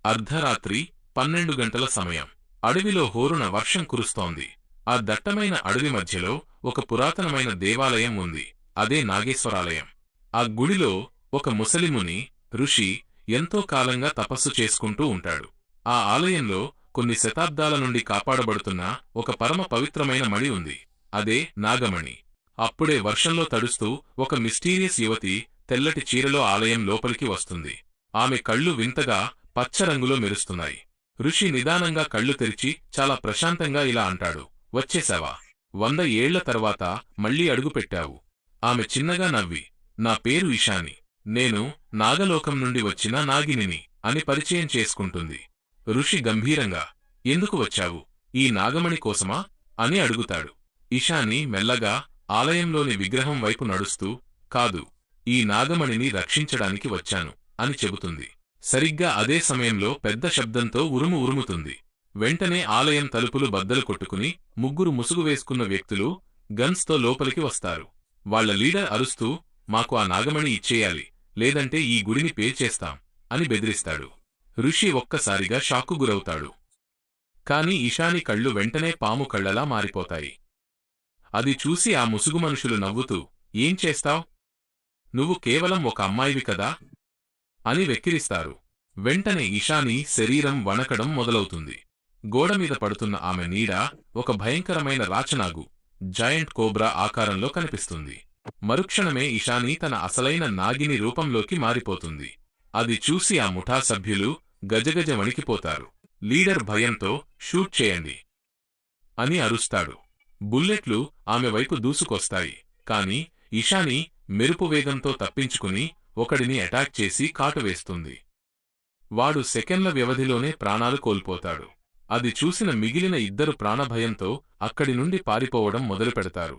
అర్ధరాత్రి 12 గంటల సమయం. అడవిలో హోరున వర్షం కురుస్తోంది. ఆ దట్టమైన అడవి మధ్యలో ఒక పురాతనమైన దేవాలయం ఉంది. అదే నాగేశ్వరాలయం. ఆ గుడిలో ఒక ముసలిముని ఋషి ఎంతో కాలంగా తపస్సు చేసుకుంటూ ఉంటాడు. ఆ ఆలయంలో కొన్ని శతాబ్దాల నుండి కాపాడబడుతున్న ఒక పరమ పవిత్రమైన మణి ఉంది. అదే నాగమణి. అప్పుడే వర్షంలో తడుస్తూ ఒక మిస్టీరియస్ యువతి తెల్లటి చీరలో ఆలయం లోపలికి వస్తుంది. ఆమె కళ్ళు వింతగా పచ్చరంగులో మెరుస్తున్నాయి. ఋషి నిదానంగా కళ్ళు తెరిచి చాలా ప్రశాంతంగా ఇలా అంటాడు, వచ్చేశావా? 100 ఏళ్ల తర్వాత మళ్లీ అడుగుపెట్టావు. ఆమె చిన్నగా నవ్వి, నా పేరు ఇషాని. నేను నాగలోకం నుండి వచ్చిన నాగినిని అని పరిచయం చేసుకుంటుంది. ఋషి గంభీరంగా, ఎందుకు వచ్చావు? ఈ నాగమణి కోసమా అని అడుగుతాడు. ఇషాని మెల్లగా ఆలయంలోని విగ్రహం వైపు నడుస్తూ, కాదు, ఈ నాగమణిని రక్షించడానికి వచ్చాను అని చెబుతుంది. సరిగ్గా అదే సమయంలో పెద్ద శబ్దంతో ఉరుము ఉరుముతుంది. వెంటనే ఆలయం తలుపులు బద్దలు కొట్టుకుని ముగ్గురు ముసుగు వేసుకున్న వ్యక్తులు గన్స్తో లోపలికి వస్తారు. వాళ్ల లీడర్ అరుస్తూ, మాకు ఆ నాగమణి ఇచ్చేయాలి, లేదంటే ఈ గుడిని పేల్చేస్తాం అని బెదిరిస్తాడు. ఋషి ఒక్కసారిగా షాక్కు గురవుతాడు. కాని ఇషాని కళ్ళు వెంటనే పాము కళ్లలా మారిపోతాయి. అది చూసి ఆ ముసుగు మనుషులు నవ్వుతూ, ఏం చేస్తావ్? నువ్వు కేవలం ఒక అమ్మాయివి కదా అని వెక్కిరిస్తారు. వెంటనే ఇషాని శరీరం వణకడం మొదలవుతుంది. గోడమీద పడుతున్న ఆమె నీడ ఒక భయంకరమైన రాచనాగు, జాయింట్ కోబ్రా ఆకారంలో కనిపిస్తుంది. మరుక్షణమే ఇషాని తన అసలైన నాగిని రూపంలోకి మారిపోతుంది. అది చూసి ఆ ముఠా సభ్యులు గజగజ వణికిపోతారు. లీడర్ భయంతో షూట్ చేయండి అని అరుస్తాడు. బుల్లెట్లు ఆమె వైపు దూసుకొస్తాయి. కాని ఇషాని మెరుపు వేగంతో తప్పించుకుని ఒకడిని అటాక్ చేసి కాటువేస్తుంది. వాడు సెకండ్ల వ్యవధిలోనే ప్రాణాలు కోల్పోతాడు. అది చూసిన మిగిలిన ఇద్దరు ప్రాణభయంతో అక్కడి నుండి పారిపోవడం మొదలుపెడతారు.